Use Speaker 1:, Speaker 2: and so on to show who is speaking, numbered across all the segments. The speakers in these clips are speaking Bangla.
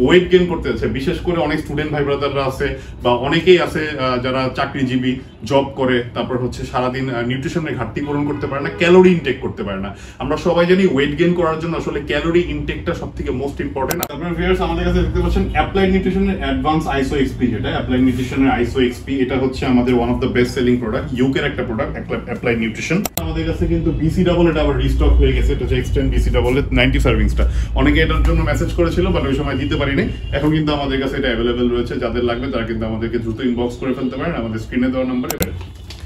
Speaker 1: ওয়েট গেইন করতে যাচ্ছে, বিশেষ করে অনেক স্টুডেন্ট ভাই ব্রাদাররা আছে বা অনেকেই আছে যারা চাকরিজীবী, জব করে, তারপর হচ্ছে সারাদিন নিউট্রিশনের ঘাটতি পূরণ করতে পারে না, ক্যালোরি ইনটেক করতে পারে না। আমরা সবাই জানি ওয়েট গেইন করার জন্য আসলে ক্যালোরি ইনটেকটা সবথেকে মোস্ট ইম্পর্টেন্ট। আপনারা ভিউয়ার্স আমাদের কাছে দেখতে পাচ্ছেন অ্যাপ্লাইড নিউট্রিশনের অ্যাডভান্স আইসো এক্সপি, যেটা অ্যাপ্লাইড নিউট্রিশনের আইসো এক্সপি, এটা হচ্ছে আমাদের one of the best selling product, ইউকের একটা প্রোডাক্ট অ্যাপ্লাইড নিউট্রিশন। আমাদের কাছে কিন্তু বিসি ডাবল এটা আবার রিস্টক হয়ে গেছে, এটা হচ্ছে এক্সটেন্ড বিসি ডাবল 90 সার্ভিংসটা। অনেকে এটার জন্য মেসেজ করেছিল বাট ওই সময় দিতে পারিনি, এখন কিন্তু আমাদের কাছে এটা অ্যাভেলেবেল রয়েছে। যাদের লাগবে তারা কিন্তু আমাদেরকে দ্রুত ইনবক্স করে ফেলতে পারেন আমাদের স্ক্রিনে দেওয়া নাম্বারে।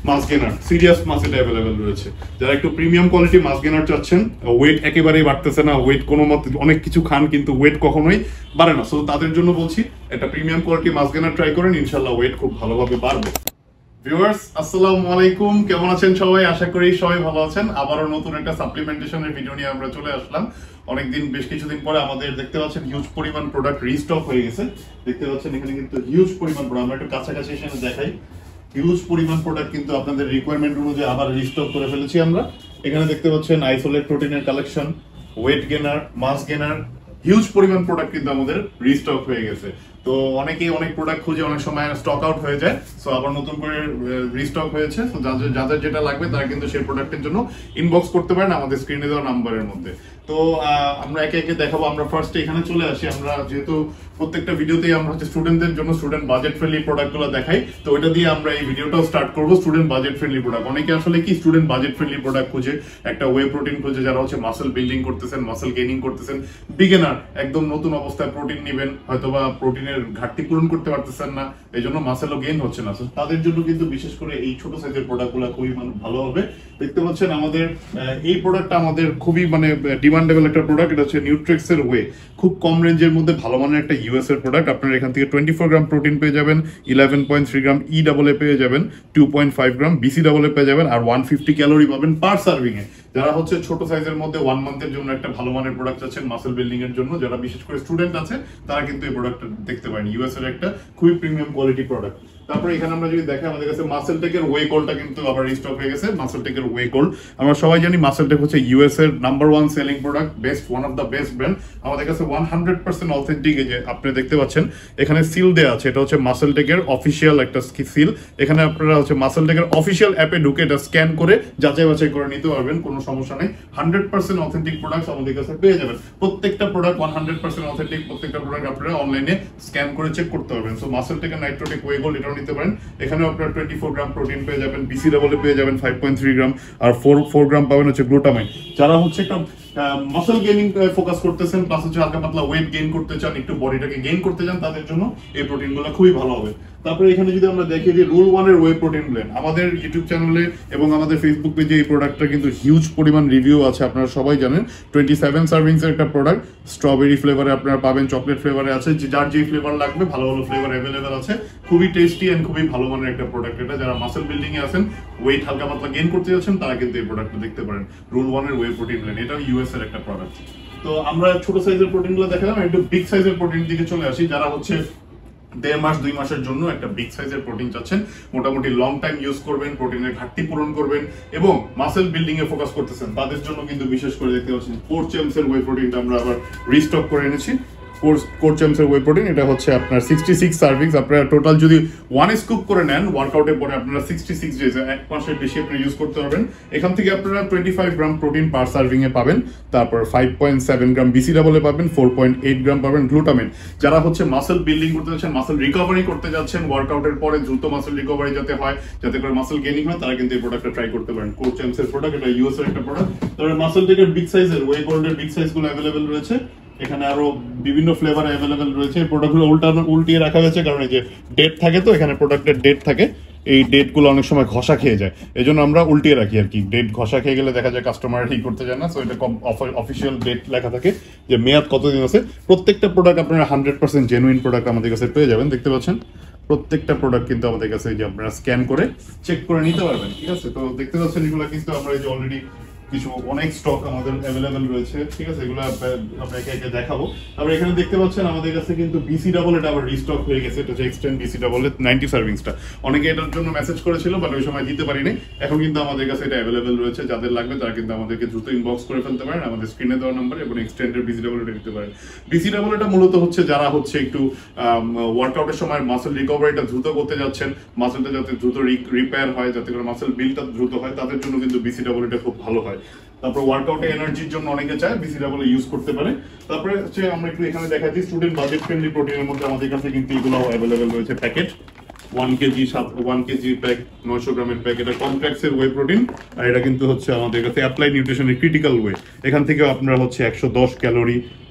Speaker 1: মাস গেনার সিরিয়াস মাস এটা অ্যাভেলেবেল রয়েছে। যারা একটু প্রিমিয়াম কোয়ালিটি মাস গেনার চাচ্ছেন, ওয়েট একেবারেই বাড়তেছে না, ওয়েট কোনো মতে অনেক কিছু খান কিন্তু ওয়েট কখনোই বাড়ে না, সো তাদের জন্য বলছি একটা প্রিমিয়াম কোয়ালিটি মাস গেনার ট্রাই করেন, ইনশাআল্লাহ ওয়েট খুব ভালোভাবে বাড়বে। ভিউয়ার্স আসসালামু আলাইকুম, কেমন আছেন সবাই? আশা করি সবাই ভালো আছেন। আবারও নতুন একটা সাপ্লিমেন্টেশনের ভিডিও নিয়ে আমরা চলে আসলাম। অনেকদিন, বেশ কিছুদিন পরে আমাদের দেখতে পাচ্ছেন হিউজ পরিমাণ প্রোডাক্ট রিস্টক হয়ে গেছে। দেখতে পাচ্ছেন এখানে কিন্তু হিউজ পরিমাণ প্রোডাক্ট, আমরা একটু কাছাকাছি এসে দেখাই। হিউজ পরিমাণ প্রোডাক্ট কিন্তু আপনাদের রিকোয়ারমেন্ট অনুযায়ী আবার রিস্টক করে ফেলেছি আমরা। এখানে দেখতে পাচ্ছেন আইসোলেট প্রোটিনের কালেকশন, ওয়েট গেনার, মাস গেনার, হিউজ পরিমাণ প্রোডাক্ট কিন্তু আমাদের রিস্টক হয়ে গেছে। তো অনেকেই অনেক প্রোডাক্ট খুঁজে অনেক সময় স্টক আউট হয়ে যায়, সো আবার নতুন করে রিস্টক হয়েছে। তো যাদের যেটা লাগবে তারা কিন্তু সেই প্রোডাক্টের জন্য ইনবক্স করতে পারেন আমাদের স্ক্রিনে দেওয়া নাম্বারের মধ্যে। তো আমরা একে একে দেখাবো। আমরা ফার্স্টে এখানে চলে আসি। আমরা যেহেতু প্রত্যেকটা ভিডিওতেই আমরা হচ্ছে স্টুডেন্টদের জন্য স্টুডেন্ট বাজেট ফ্রেন্ডলি প্রোডাক্টগুলো দেখাই, তো ওইটা দিয়ে আমরা এই ভিডিওটাও স্টার্ট করবো। স্টুডেন্ট বাজেট ফ্রেন্ডলি প্রোডাক্ট, অনেকে আসলে কি স্টুডেন্ট বাজেট ফ্রেন্ডলি প্রোডাক্ট খুঁজে, একটা ওয়ে প্রোটিন খুঁজে, যারা হচ্ছে মাসেল বিল্ডিং করতেছেন, মাসেল গেইনিং করতেছেন, বিগিনার, একদম নতুন অবস্থায় প্রোটিন নেবেন, হয়তোবা প্রোটিনের ঘাটতি পূরণ করতে পারতেছেন না, এই জন্য মাসেলও গেইন হচ্ছে না, তাদের জন্য কিন্তু বিশেষ করে এই ছোট সাইজের প্রোডাক্টগুলো খুবই ভালো হবে। দেখতে পাচ্ছেন আমাদের এই প্রোডাক্টটা আমাদের খুবই ডিমান্ডেবল একটা প্রোডাক্ট। এটা হচ্ছে নিউট্রিক্স এর ওয়ে, খুব কম রেঞ্জের মধ্যে ভালো মানের একটা ইউএস এর প্রোডাক্ট। আপনারা এখান থেকে 24 গ্রাম প্রোটিন পেয়ে যাবেন, 11.3 গ্রাম ই ডাবল এ পেয়ে যাবেন, 2.5 গ্রাম বিসি ডাবল এ পেয়ে যাবেন, আর 150 ক্যালোরি পাবেন পার সার্ভিং এ। যারা হচ্ছে ছোট সাইজের মধ্যে 1 মান্থের জন্য একটা ভালো মানের প্রোডাক্ট আছেন মাসেল বিল্ডিং এর জন্য, যারা বিশেষ করে স্টুডেন্ট আছে, তারা কিন্তু এই প্রোডাক্টটা দেখতে পারেন। ইউএস এর একটা খুবই প্রিমিয়াম কোয়ালিটি প্রোডাক্ট। তারপরে এখানে আমরা যদি দেখি আমাদের কাছে মাসেল টেকের ওয়ে গোল্ডটা কিন্তু আবার রিস্টক হয়ে গেছে। মাসেল টেকের ওয়ে গোল্ড, আমরা সবাই জানি মাসেল টেক হচ্ছে ইউএস এর number 1 selling product, best, one of the best brand. আমাদের কাছে 100% অথেন্টিক। এই যে আপনি দেখতে পাচ্ছেন এখানে সিল দেওয়া আছে, এটা হচ্ছে মাসেল টেকের অফিসিয়াল একটা সিল। এখানে আপনারা হচ্ছে মাসেল টেকের অফিসিয়াল অ্যাপে ঢুকে এটা স্ক্যান করে যাচাই বাছাই করে নিতে পারবেন, কোনো সমস্যা নেই। 100% অথেন্টিক প্রোডাক্ট আমাদের কাছে পেয়ে যাবেন। প্রত্যেকটা প্রোডাক্ট 100% অথেন্টিক, প্রত্যেকটা প্রোডাক্ট আপনারা অনলাইনে স্ক্যান করে চেক করতে পারবেন। সো মাসেল টেকের নাইট্রোটেক ওয়ে গোল্ড এটাও নিতে পারেন। এখানে আপনারা 24 গ্রাম প্রোটিন পেয়ে যাবেন, বিসি ডাবল পেয়ে যাবেন 5.3 গ্রাম, আর 4 গ্রাম পাবেন হচ্ছে গ্লুটামাইন। যারা হচ্ছে একটা মাসল গেইনিং ফোকাস করতেছেন, প্লাস হচ্ছে হালকা পাতলা ওয়েট গেইন করতে চান, একটু বডিটাকে গেইন করতে চান, তাদের জন্য এই প্রোটিনগুলো খুবই ভালো হবে। তারপরে এখানে যদি আমরা দেখি যে রুল 1 এর ওয়ে প্রোটিন ব্লেন্ড, আমাদের ইউটিউব চ্যানেলে এবং আমাদের ফেসবুক পেজে এই প্রোডাক্টটা কিন্তু হিউজ পরিমাণ রিভিউ আছে, আপনারা সবাই জানেন। 27 সার্ভিংস এর একটা প্রোডাক্ট, স্ট্রবেরি ফ্লেভারে আপনারা পাবেন, চকলেট ফ্লেভারে আছে, যার যে ফ্লেভার লাগবে ভালো ভালো ফ্লেভার অ্যাভেলেবেল আছে। খুবই টেস্টি এন্ড খুবই ভালো মানের একটা প্রোডাক্ট এটা। যারা মাসল বিল্ডিং এ আছেন, ওয়েট হালকা পাতলা গেইন করতে যাচ্ছেন, তারা কিন্তু এই প্রোডাক্টটা দেখতে পারেন। রুল 1 এর ওয়ে প্রোটিন ব্লেন্ড, এটাও ইউএস এর একটা প্রোডাক্ট। তো আমরা ছোট সাইজের প্রোটিনগুলো দেখালাম, একটু বিগ সাইজের প্রোটিন দিকে চলে আসি। যারা হচ্ছে 1.5 মাস 2 মাসের জন্য একটা বিগ সাইজের প্রোটিন চাচ্ছেন, মোটামুটি লং টাইম ইউজ করবেন, প্রোটিনের ঘাটতি পূরণ করবেন এবং মাসেল বিল্ডিং এ ফোকাস করতেছেন, তাদের জন্য কিন্তু বিশেষ করে দেখতে পাচ্ছেন কোর চ্যাম্পস এর ওয়ে প্রোটিনটা আমরা আবার রিস্টক করে এনেছি। কোর চ্যাম্পস এর ওয়ে প্রোটিন, এটা হচ্ছে আপনার 66 সার্ভিংস। আপনারা টোটাল যদি 1 স্কুপ করে নেন ওয়ার্কআউটের পরে, আপনারা 66 ডেজ, 1 মাসের বেশি আপনি ইউজ করতে পারবেন। এখান থেকে আপনারা 25 গ্রাম প্রোটিন পার সার্ভিং এ পাবেন, তারপর 5.7 গ্রাম বিসি ডাবল এ পাবেন, 4.8 গ্রাম পাবেন গ্লুটামিন। যারা হচ্ছে মাসল বিল্ডিং করতে যাচ্ছেন, মাসল রিকভারি করতে যাচ্ছেন, ওয়ার্কআউটের পরে দ্রুত মাসল রিকভারি যাতে হয়, যাতে করে মাসল গেইনিং হয়, তারা কিন্তু এই প্রোডাক্টটা ট্রাই করতে পারেন। কোর চ্যাম্পস এর প্রোডাক্ট, এটা ইউএস এর একটা প্রোডাক্ট। তারপরে মাসল টেকের বিগ সাইজের ওয়ে গোল্ডের বিগ সাইজগুলো অ্যাভেলেবেল রয়েছে। এখানে আরো বিভিন্ন ফ্লেভার অ্যাভেলেবেল রয়েছে। প্রোডাক্টগুলো উল্টিয়ে রাখা হয়েছে, কারণ এই যে ডেট থাকে, তো এখানে প্রোডাক্টের ডেট থাকে, এই ডেটগুলো অনেক সময় ঘষা খেয়ে যায়, এই জন্য আমরা উল্টিয়ে রাখি আর কি। ডেট ঘষা খেয়ে গেলে দেখা যায় কাস্টমার ঠিক করতে যায় না, সো এটা অফিসিয়াল ডেট লেখা থাকে যে মেয়াদ কতদিন আছে। প্রত্যেকটা প্রোডাক্ট আপনারা 100% জেনুইন প্রোডাক্ট আমাদের কাছে পেয়ে যাবেন। দেখতে পাচ্ছেন প্রত্যেকটা প্রোডাক্ট কিন্তু আমাদের কাছে যে আপনারা স্ক্যান করে চেক করে নিতে পারবেন, ঠিক আছে? তো দেখতে পাচ্ছেন এগুলো কিন্তু আমরা এই যে অলরেডি কিছু অনেক স্টক আমাদের অ্যাভেলেবেল রয়েছে, ঠিক আছে, এগুলো আপনাকে একে দেখাবো। তারপর এখানে দেখতে পাচ্ছেন আমাদের কাছে কিন্তু বিসি ডাবল এটা আবার রিস্টক হয়ে গেছে, এটা হচ্ছে এক্সটেন্ড বিসি ডাবল 90 সার্ভিংসটা। অনেকে এটার জন্য মেসেজ করেছিল বাট ওই সময় দিতে পারিনি, এখন কিন্তু আমাদের কাছে এটা অ্যাভেলেবেল রয়েছে। যাদের লাগবে তারা কিন্তু আমাদেরকে দ্রুত ইনবক্স করে ফেলতে পারেন আমাদের স্ক্রিনে দেওয়া নাম্বার এবং এক্সটেন্ডের বিসি ডাবল এটা নিতে পারেন। বিসি ডাবল এটা মূলত হচ্ছে যারা হচ্ছে একটু ওয়ার্কআউটের সময় মাসেল রিকভারিটা দ্রুত করতে যাচ্ছেন, মাসেলটা যাতে দ্রুত রিপেয়ার হয়, যাতে করে মাসেল বিল্ডটা দ্রুত হয়, তাদের জন্য কিন্তু বিসি ডাবল এটা খুব ভালো হয়। তারপর ওয়ার্কআউটে এনার্জির জন্য অনেকে চায় বিসি ডাবল ইউজ করতে পারে। তারপরে হচ্ছে আমরা একটু এখানে দেখাচ্ছি স্টুডেন্ট বাজেট ফ্রেন্ডলি প্রোটিনের মধ্যে আমাদের কাছে কিন্তু এগুলো অ্যাভেলেবেল রয়েছে প্যাকেট 1 কেজি প্যাক 900 গ্রামের প্যাক, এটা কমপ্লেক্সের ওয়ে প্রোটিন, আর এটা কিন্তু হচ্ছে আমাদের কাছে অ্যাপ্লাই নিউট্রিশনের ক্রিটিক্যাল ওয়ে। এখান থেকে আপনারা হচ্ছে 110 ক্যালোরি,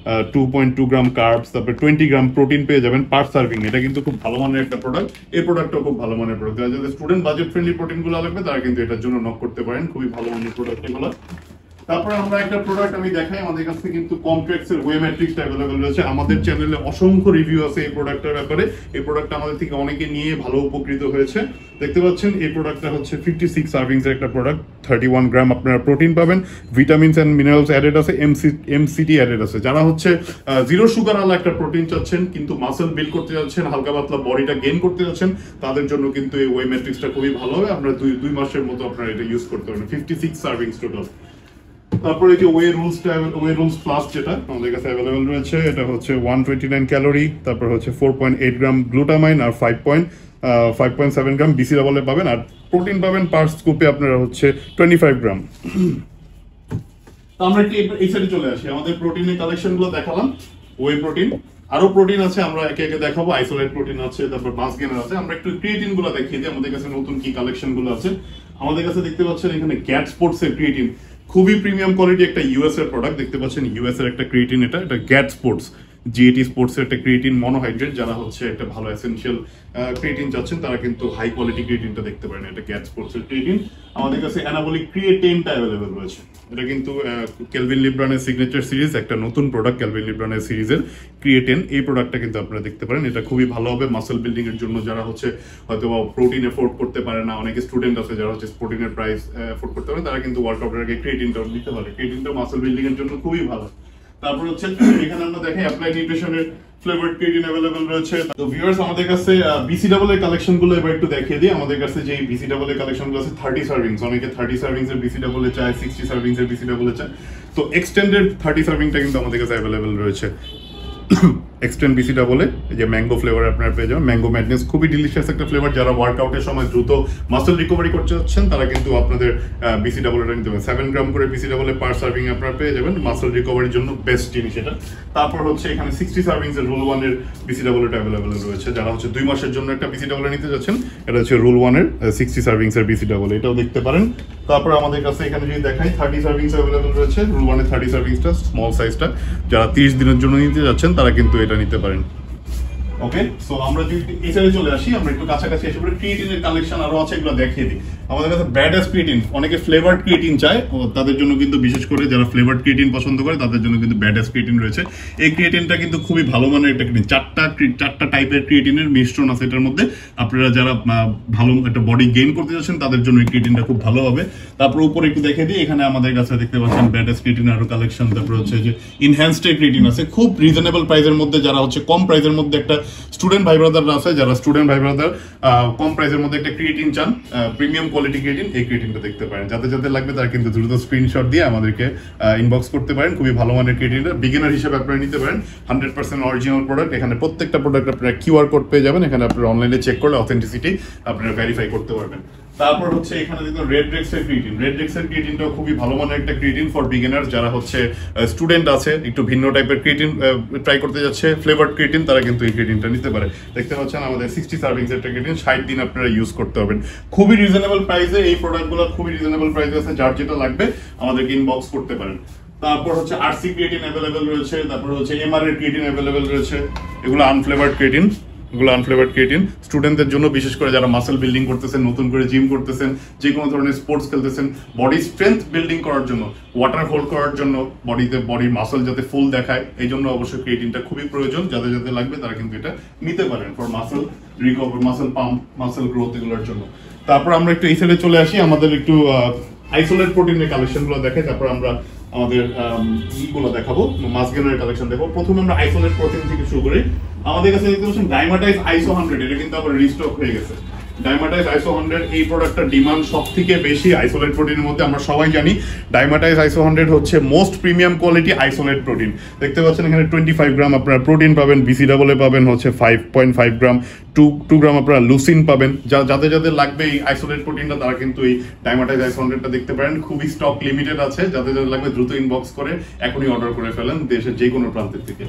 Speaker 1: 2.2 গ্রাম কার্বস, তারপরে 20 গ্রাম প্রোটিন পেয়ে যাবেন পার সার্ভিং। এটা কিন্তু খুব ভালো মানের একটা প্রোডাক্ট, এই প্রোডাক্টটাও খুব ভালো মানের প্রোডাক্ট। যাদের স্টুডেন্ট বাজেট ফ্রেন্ডলি প্রোটিনগুলো লাগবে তারা কিন্তু এটার জন্য নক করতে পারেন, খুবই ভালো মানের প্রোডাক্ট এগুলো। তারপরে আমরা একটা প্রোডাক্ট আমি দেখাই, আমাদের কাছে কিন্তু কমপ্লেক্সের ওয়ে ম্যাট্রিক্সটা অ্যাভেলেবেল রয়েছে। আমাদের চ্যানেলে অসংখ্য রিভিউ আছে এই প্রোডাক্টের ব্যাপারে, এই প্রোডাক্টটা আমাদের থেকে অনেকে নিয়ে ভালো উপকৃত হয়েছে। দেখতে পাচ্ছেন এই প্রোডাক্টটা হচ্ছে 56 সার্ভিংস এর একটা প্রোডাক্ট, 31 গ্রাম আপনারা প্রোটিন পাবেন, ভিটামিনস এন্ড মিনারেলস অ্যাডেড আছে, এমসিটি অ্যাডেড আছে। যারা হচ্ছে জিরো সুগার আলা একটা প্রোটিন চাচ্ছেন কিন্তু মাসল বিল্ড করতে যাচ্ছেন, হালকা পাতলা বডিটা গেইন করতে যাচ্ছেন, তাদের জন্য কিন্তু এই ওয়ে ম্যাট্রিক্সটা খুবই ভালো হবে। আপনারা 2 মাসের মতো আপনারা এটা ইউজ করতে পারেন। 56 সার্ভিংস টোটাল। তারপরে যে ওয়ে রুলস প্লাস যেটা আমাদের কাছে অ্যাভেলেবেল রয়েছে, এটা হচ্ছে 129 ক্যালোরি, তারপর হচ্ছে 4.8 গ্রাম গ্লুটামাইন আর 5.7 গ্রাম বিসি ডাবল পাবেন, আর প্রোটিন পাবেন পার স্কুপে আপনারা হচ্ছে 25 গ্রাম। তো আমরা একটু এই সাইডে চলে আসি, আমাদের প্রোটিনের কালেকশনগুলো দেখালাম। ওয়ে প্রোটিন, আরো প্রোটিন আছে, আমরা একে একে দেখাবো। আইসোলেট প্রোটিন আছে, তারপর মাস গেইনার আছে। আমরা একটু ক্রিয়েটিন গুলো দেখিয়ে দিই আমাদের কাছে নতুন কি কালেকশন গুলো আছে। আমাদের কাছে দেখতে পাচ্ছেন এখানে গ্যাট স্পোর্টস এর ক্রিয়েটিন, খুবই প্রিমিয়াম কোয়ালিটি একটা ইউএস এর প্রোডাক্ট। দেখতে পাচ্ছেন ইউএস এর একটা ক্রিয়েটিন, এটা গ্যাট স্পোর্টস জিএটি স্পোর্টস এর একটা ক্রিয়েটিন মনোহাইড্রেট। যারা হচ্ছে একটা ভালো এসেনশিয়াল ক্রিয়েটিন চাচ্ছেন তারা কিন্তু হাই কোয়ালিটি ক্রিয়েটিনটা দেখতে পারেন, এটা গ্যাট স্পোর্টস এর ক্রিয়েটিন। আমাদের কাছে অ্যানাবলিক ক্রিয়েটিনটা অ্যাভেলেবেল রয়েছে, এটা কিন্তু কেলভিন লিব্রানের সিগনেচার সিরিজ, একটা নতুন প্রোডাক্ট কেলভিন লিব্রানের সিরিজের ক্রিয়েটিন। এই প্রোডাক্টটা কিন্তু আপনারা দেখতে পারেন, এটা খুবই ভালো হবে মাসল বিল্ডিং এর জন্য। যারা হচ্ছে হয়তো প্রোটিন এফোর্ড করতে পারে না, অনেকে স্টুডেন্ট আছে যারা হচ্ছে প্রোটিনের প্রাইস এফোর্ড করতে পারে, তারা কিন্তু ওয়ার্কআউটের আগে ক্রিয়েটিনটা নিতে পারে। ক্রিয়েটিনটা মাসল বিল্ডিং এর জন্য খুবই ভালো। তারপর হচ্ছে এখানে আমরা দেখাই অ্যাপ্লাই নিউট্রিশনের ফ্লেভারড ক্রিয়েটিন अवेलेबल রয়েছে। তো ভিউয়ার্স আমাদের কাছে বিসি ডাবল এর কালেকশনগুলো এবার একটু দেখিয়ে দিই। আমাদের কাছে যে বিসি ডাবল এর কালেকশনগুলো আছে 30 সার্ভিংস, অনেকে 30 সার্ভিংস এর বিসি ডাবল এ চায়, 60 সার্ভিংস এর বিসি ডাবল এ চায়। তো এক্সটেন্ডেড 30 সার্ভিংটা কিন্তু আমাদের কাছে अवेलेबल রয়েছে। এক্সটেন্ড বিসি ডাবলে যে ম্যাঙ্গো ফ্লেভার আপনারা পেয়ে যাবেন, ম্যাঙ্গো ম্যাডনেস, খুবই ডিলিশিয়াস একটা ফ্লেভার। যারা ওয়ার্কআউটের সময় দ্রুত মাসল রিকভারি করতে যাচ্ছেন তারা কিন্তু আপনাদের বিসি ডাবলটা নিতে পারেন। 7 গ্রাম করে বিসি ডাবলে পার সার্ভিং আপনারা পেয়ে যাবেন, মাসল রিকভারির জন্য বেস্ট জিনিস এটা। তারপর হচ্ছে এখানে 60 সার্ভিংস এর রুল 1 এর বিসি ডাবলটা अवेलेबल রয়েছে। যারা হচ্ছে 2 মাসের জন্য একটা বিসি ডাবল নিতে যাচ্ছেন, এটা হচ্ছে রুল 1 এর 60 সার্ভিংস এর বিসি ডাবল, এটাও দেখতে পারেন। তারপর আমাদের কাছে এখানে যদি দেখাই 30 সার্ভিংস अवेलेबल রয়েছে, রুল 1 এর 30 সার্ভিংসটা স্মল সাইজটা। যারা 30 দিনের জন্য নিতে যাচ্ছেন তারা কিন্তু এটা নিতে পারেন। ওকে, সো আমরা যদি এই সাইডে চলে আসি, আমরা একটু কাছাকাছি এসে পড়ে ক্রিয়েটিনের কালেকশন আরো আছে, এগুলো দেখিয়ে দিই। আমাদের কাছে ব্যাডাস ক্রিয়েটিন, অনেকে ফ্লেভারড ক্রিয়েটিন চায়, তাদের জন্য কিন্তু বিশেষ করে যারা ফ্লেভারড ক্রিয়েটিন পছন্দ করে তাদের জন্য কিন্তু ব্যাডাস ক্রিয়েটিন রয়েছে। এই ক্রিয়েটিনটা কিন্তু খুবই ভালো মানের একটা ক্রিয়েটিন, চারটা টাইপের ক্রিয়েটিনের মিশ্রণ আছে এটার মধ্যে। আপনারা যারা ভালো একটা বডি গেইন করতে যাচ্ছেন তাদের জন্য এই ক্রিয়েটিনটা খুব ভালো হবে। তারপর উপরে একটু দেখিয়ে দিই, এখানে আমাদের কাছে দেখতে পাচ্ছেন ব্যাডাস ক্রিয়েটিন আরো কালেকশন। তারপর হচ্ছে যে ইনহ্যান্সড ক্রিয়েটিন আছে খুব রিজনেবল প্রাইসের মধ্যে। যারা হচ্ছে কম প্রাইসের মধ্যে একটা স্টুডেন্ট ভাই ব্রাদাররা আছে, যারা স্টুডেন্ট ভাই ব্রাদার কম প্রাইসের মধ্যে একটা ক্রিয়েটিন চান, প্রিমিয়াম কোয়ালিটি ক্রিয়েটিন, এই ক্রিয়েটিনটা দেখতে পারেন। যাদের লাগবে তারা কিন্তু দ্রুত স্ক্রিনশট দিয়ে আমাদেরকে ইনবক্স করতে পারেন। খুবই ভালো মানের ক্রিয়েটিনটা, বিগিনার হিসেবে আপনারা নিতে পারেন। 100% অরিজিনাল প্রোডাক্ট। এখানে প্রত্যেকটা প্রোডাক্ট আপনারা কিউআর কোড পেয়ে যাবেন, এখানে আপনারা অনলাইনে চেক করলে অথেন্টিসিটি আপনারা ভেরিফাই করতে পারবেন। তারপর হচ্ছে এখানে দেখুন রেড ড্রেক্সের ক্রিয়েটিন। রেড ড্রেক্সের ক্রিয়েটিনটাও খুবই ভালো মানের একটা ক্রিয়েটিন ফর বিগিনার্স। যারা হচ্ছে স্টুডেন্ট আছে, একটু ভিন্ন টাইপের ক্রিয়েটিন ট্রাই করতে যাচ্ছে, ফ্লেভারড ক্রিয়েটিন, তারা কিন্তু এই ক্রিয়েটিনটা নিতে পারে। দেখতে পাচ্ছেন আমাদের 60 সার্ভিংস এর ক্রিয়েটিন, 60 দিন আপনারা ইউজ করতে পারবেন। খুবই রিজনেবল প্রাইসে এই প্রোডাক্টগুলো, খুবই রিজনেবল প্রাইসে আছে। যার যেটা লাগবে আমাদেরকে ইনবক্স করতে পারেন। তারপর হচ্ছে আরসি ক্রিয়েটিন अवेलेबल রয়েছে, তারপর হচ্ছে এমআর এর ক্রিয়েটিন अवेलेबल রয়েছে। এগুলো আনফ্লেভারড ক্রিয়েটিন, স্টুডেন্টদের জন্য, বিশেষ করে যারা মাসল বিল্ডিং করতেছেন, নতুন করে জিম করতেছেন, যে কোনো ধরনের স্পোর্টস খেলতেছেন, বডি স্ট্রেংথ বিল্ডিং করার জন্য, ওয়াটার হোল্ড করার জন্য, বডির মাসল যাতে ফুল দেখায়, এই জন্য অবশ্যই ক্রিয়েটিনটা খুবই প্রয়োজন। যাদের লাগবে তারা কিন্তু এটা নিতে পারেন for muscle recover, muscle pump, muscle growth, এগুলোর জন্য। তারপর আমরা একটু এই সাইডে চলে আসি, আমাদের একটু আইসোলেট প্রোটিনের কালেকশনগুলো দেখাই, তারপর আমরা আমাদের ইগুলো দেখাবো, মাস গেইনারের কালেকশন দেখাবো। প্রথমে আমরা আইসোলেট প্রোটিন থেকে শুরু করি। আমাদের কাছে দেখতে পাচ্ছেন ডাইমাটাইজ আইসো 100, এটা কিন্তু আবার রিস্টক হয়ে গেছে। ডাইমাটাইজ আইসো 100 এই প্রোডাক্টটার ডিমান্ড সবথেকে বেশি আইসোলেট প্রোটিনের মধ্যে। আমরা সবাই জানি ডাইমাটাইজ আইসো 100 হচ্ছে most premium quality isolate protein. দেখতে পাচ্ছেন এখানে 25 গ্রাম আপনারা প্রোটিন পাবেন, BCAA পাবেন হচ্ছে 5.5 গ্রাম, 2 গ্রাম আপনারা লুসিন পাবেন। যাদের যাদের লাগবে এই আইসোলেট প্রোটিনটা তারা কিন্তু এই ডাইমাটাইজ আইসো 100টা দেখতে পারেন। খুবই স্টক লিমিটেড আছে, যাদের যাদের লাগবে দ্রুত ইনবক্স করে এখনই অর্ডার করে ফেলেন দেশের যে কোনো প্রান্তের থেকে।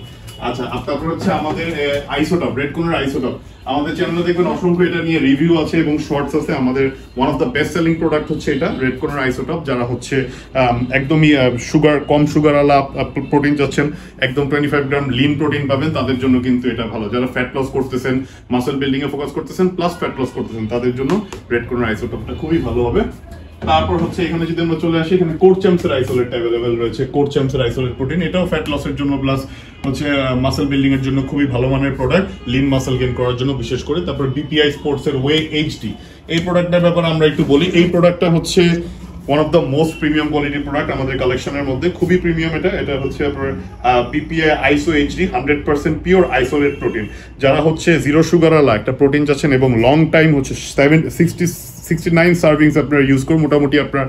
Speaker 1: আচ্ছা, তারপর হচ্ছে আমাদের আইসোটপ, রেডকনের আইসোটপ। আমাদের চ্যানেলে দেখবেন অসংখ্য এটা নিয়ে রিভিউ আছে এবং শর্টস আছে। আমাদের one of the best selling product হচ্ছে এটা রেডকনের আইসোটপ। যারা হচ্ছে একদমই কম সুগার আলা প্রোটিন চাচ্ছেন, একদম 25 গ্রাম লিন প্রোটিন পাবেন, তাদের জন্য কিন্তু এটা ভালো। যারা ফ্যাট লস করতেছেন, মাসল বিল্ডিং এ ফোকাস করতেছেন, প্লাস ফ্যাট লস করতেছেন, তাদের জন্য রেডকনের আইসোটপটা খুবই ভালো হবে। তারপর হচ্ছে এখানে যদি আমরা চলে আসি, এখানে কোরচ্যাম্পসের আইসোলেট অ্যাভেলেবেল রয়েছে। কোরচ্যাম্পসের আইসোলেট প্রোটিন, এটাও ফ্যাট লসের জন্য প্লাস হচ্ছে মাসল বিল্ডিং এর জন্য খুবই ভালো মানের প্রোডাক্ট, লিন মাসল গেইন করার জন্য বিশেষ করে। তারপর বিপিআই স্পোর্টস এর ওয়ে এইচডি, এই প্রোডাক্টটার ব্যাপারে আমরা একটু বলি। এই প্রোডাক্টটা হচ্ছে one of the most premium quality product আমাদের কালেকশনের মধ্যে, খুবই প্রিমিয়াম। এটা হচ্ছে আপনার বিপিআই আইসো এইচডি 100% পিওর আইসোলেট প্রোটিন। যারা হচ্ছে জিরো সুগার আলা একটা প্রোটিন চাচ্ছেন এবং লং টাইম হচ্ছে 69 সার্ভিংস আপনারা ইউজ করুন, মোটামুটি আপনার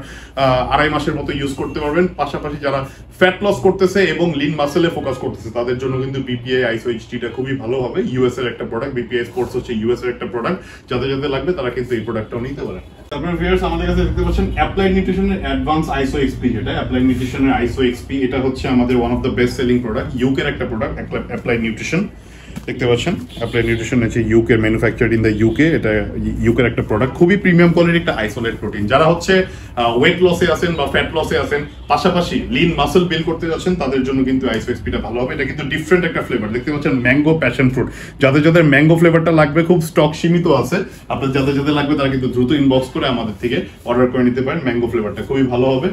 Speaker 1: 2.5 মাসের মতো ইউজ করতে পারবেন। পাশাপাশি যারা ফ্যাট লস করতেছে এবং লিন মাসেলে ফোকাস করতেছে তাদের জন্য কিন্তু বিপিআই আইসো এইচডিটা খুবই ভালো হবে। ইউএস এর একটা প্রোডাক্ট, বিপিআই স্পোর্টস হচ্ছে ইউএস এর একটা প্রোডাক্ট। যাদের যাদের লাগবে তারা কিন্তু এই প্রোডাক্টটাও নিতে পারেন। আপনারা ভিউয়ার্স আমাদের কাছে দেখতে পাচ্ছেন অ্যাপ্লাইড নিউট্রিশনের অ্যাডভান্স আইসো এক্সপি, যেটা অ্যাপ্লাইড নিউট্রিশনের আইসো এক্সপি, এটা হচ্ছে আমাদের one of the best selling product, ইউকের একটা প্রোডাক্ট অ্যাপ্লাইড নিউট্রিশন। দেখতে পাচ্ছেন অ্যাপ্লাইড নিউট্রিশন হচ্ছে UK, manufactured in the UK. এটা ইউকের একটা প্রোডাক্ট, খুবই প্রিমিয়াম কোয়ালিটির একটা আইসোলেট প্রোটিন। যারা হচ্ছে ওয়েট লসে আছেন বা ফ্যাট লসে আছেন, পাশাপাশি লিন মাসল বিল্ড করতে যাচ্ছেন, তাদের জন্য কিন্তু আইসো এক্সপিটা ভালো হবে। এটা কিন্তু ডিফারেন্ট একটা ফ্লেভার, দেখতে পাচ্ছেন ম্যাঙ্গো প্যাশন ফ্রুট। যাদের যাদের ম্যাঙ্গো ফ্লেভারটা লাগবে, খুব স্টক সীমিত আছে, আপনার যাদের যাদের লাগবে তারা কিন্তু দ্রুত ইনবক্স করে আমাদের থেকে অর্ডার করে নিতে পারেন। ম্যাঙ্গো ফ্লেভারটা খুবই ভালো হবে।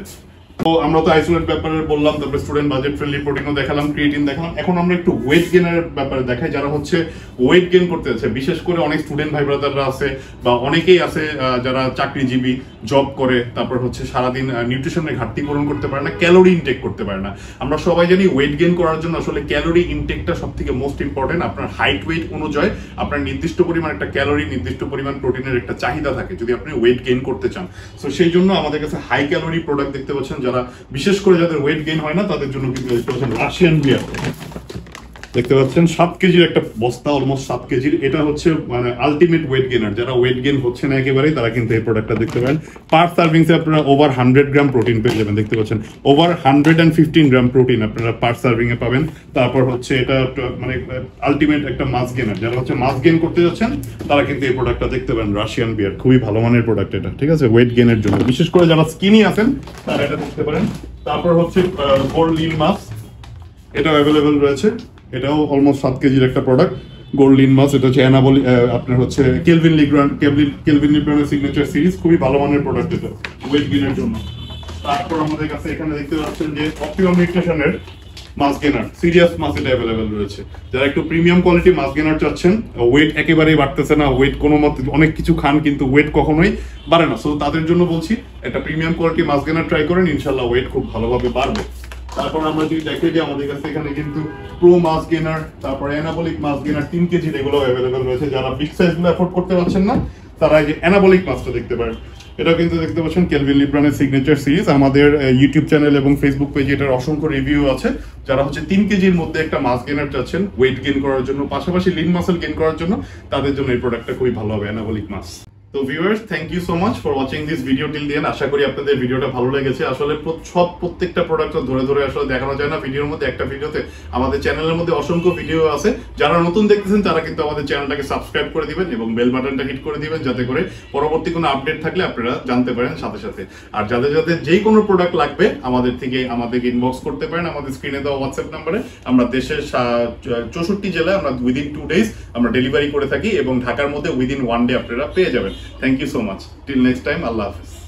Speaker 1: তো আমরা তো আইসোলেট ব্যাপারে বললাম, তারপরে স্টুডেন্ট বাজেট ফ্রেন্ডলি প্রোটিনও দেখালাম, ক্রিয়েটিন দেখালাম। এখন আমরা একটু ওয়েট গেনের ব্যাপারে দেখাই। যারা হচ্ছে ওয়েট গেইন করতে যাচ্ছে, বিশেষ করে অনেক স্টুডেন্ট ভাই ব্রাদাররা আছে বা অনেকেই আছে যারা চাকরিজীবী, জব করে, তারপর হচ্ছে সারাদিন নিউট্রিশনের ঘাটতি পূরণ করতে পারে না, ক্যালোরি ইনটেক করতে পারে না। আমরা সবাই জানি ওয়েট গেইন করার জন্য আসলে ক্যালোরি ইনটেকটা সব থেকে মোস্ট ইম্পর্টেন্ট। আপনার হাইট ওয়েট অনুযায়ী আপনার নির্দিষ্ট পরিমাণ একটা ক্যালোরি, নির্দিষ্ট পরিমাণ প্রোটিনের একটা চাহিদা থাকে যদি আপনি ওয়েট গেইন করতে চান। তো সেই জন্য আমাদের কাছে হাই ক্যালোরি প্রোডাক্ট দেখতে পাচ্ছেন। যারা বিশেষ করে যাদের ওয়েট গেইন হয় না তাদের জন্য কিন্তু দেখতে পাচ্ছেন রাশিয়ান বিয়ার, দেখতে পাচ্ছেন 7 কেজির একটা বস্তা, অলমোস্ট 7 কেজির। এটা হচ্ছে মানে আলটিমেট ওয়েট গেইনার। যারা ওয়েট গেইন হচ্ছে না একেবারেই, তারা কিন্তু এই প্রোডাক্টটা দেখতে পারেন। পার সার্ভিংসে আপনারা ওভার 100 গ্রাম প্রোটিন পেয়ে যাবেন। দেখতে পাচ্ছেন ওভার 115 গ্রাম প্রোটিন আপনারা পার সার্ভিং এ পাবেন। তারপর হচ্ছে এটা মানে আলটিমেট একটা মাস গেইনার। যারা হচ্ছে মাস গেইন করতে যাচ্ছেন তারা কিন্তু এই প্রোডাক্টটা দেখতে পারেন, রাশিয়ান বিয়ার, খুবই ভালো মানের প্রোডাক্ট এটা, ঠিক আছে, ওয়েট গেইনের জন্য। বিশেষ করে যারা স্কিনি আছেন তারা এটা দেখতে পারেন। তারপর হচ্ছে গোল্ড লিন মাস, এটাও অ্যাভেলেবেল রয়েছে। এটাও অলমোস্ট 7 কেজির একটা প্রোডাক্ট, গোল্ড লিন মাস। এটা হচ্ছে অ্যানাবলি, আপনার হচ্ছে কেলভিন লিগ্রানের সিগনেচার সিরিজ, খুবই ভালো মানের প্রোডাক্ট এটা ওয়েট গেইনের জন্য। তারপর আমাদের কাছে এখানে দেখতে পাচ্ছেন যে অপটিমাম নিউট্রিশনের মাস গেইনার, সিরিয়াস মাস, এটা অ্যাভেলেবেল রয়েছে। যারা একটু প্রিমিয়াম কোয়ালিটি মাস গেইনার চাচ্ছেন, ওয়েট একেবারেই বাড়তেছে না, ওয়েট কোনো মতে, অনেক কিছু খান কিন্তু ওয়েট কখনোই বাড়ে না, সো তাদের জন্য বলছি একটা প্রিমিয়াম কোয়ালিটি মাস গেইনার ট্রাই করেন, ইনশাল্লাহ ওয়েট খুব ভালোভাবে বাড়বে। তারপর আমরা যদি দেখি যে আমাদের কাছে এখানে কিন্তু প্রো মাস গেইনার, তারপর অ্যানাবলিক মাস গেইনার 3 কেজি এগুলো অ্যাভেলেবেল রয়েছে। যারা বিগ সাইজগুলো অ্যাফোর্ড করতে পারছেন না তারা এই যে অ্যানাবলিক মাসটা দেখতে পারেন। এটাও কিন্তু দেখতে পাচ্ছেন কেলভিন লিব্রানের সিগনেচার সিরিজ। আমাদের ইউটিউব চ্যানেল এবং ফেসবুক পেজে এটার অসংখ্য রিভিউ আছে। যারা হচ্ছে 3 কেজির মধ্যে একটা মাস গেইনার চাচ্ছেন ওয়েট গেইন করার জন্য, পাশাপাশি লিন মাসল গেইন করার জন্য, তাদের জন্য এই প্রোডাক্টটা খুবই ভালো হবে, অ্যানাবলিক মাস। তো viewers, thank you so much for watching this video till the end. আশা করি আপনাদের ভিডিওটা ভালো লেগেছে। আসলে প্রত্যেকটা প্রোডাক্ট ধরে ধরে আসলে দেখানো যায় না ভিডিওর মধ্যে। একটা ভিডিওতে আমাদের চ্যানেলের মধ্যে অসংখ্য ভিডিও আছে। যারা নতুন দেখতেছেন তারা কিন্তু আমাদের চ্যানেলটাকে সাবস্ক্রাইব করে দিবেন এবং বেল বাটনটা হিট করে দিবেন, যাতে করে পরবর্তী কোনো আপডেট থাকলে আপনারা জানতে পারেন সাথে সাথে। আর যাদের যাদের যেই কোনো প্রোডাক্ট লাগবে আমাদেরকে ইনবক্স করতে পারেন আমাদের স্ক্রিনে দেওয়া হোয়াটসঅ্যাপ নাম্বারে। আমরা দেশের 64 জেলায় আমরা উইদিন 2 days আমরা ডেলিভারি করে থাকি এবং ঢাকার মধ্যে উইদিন 1 day আপনারা পেয়ে যাবেন। Thank you so much. Till next time, Allah Hafiz.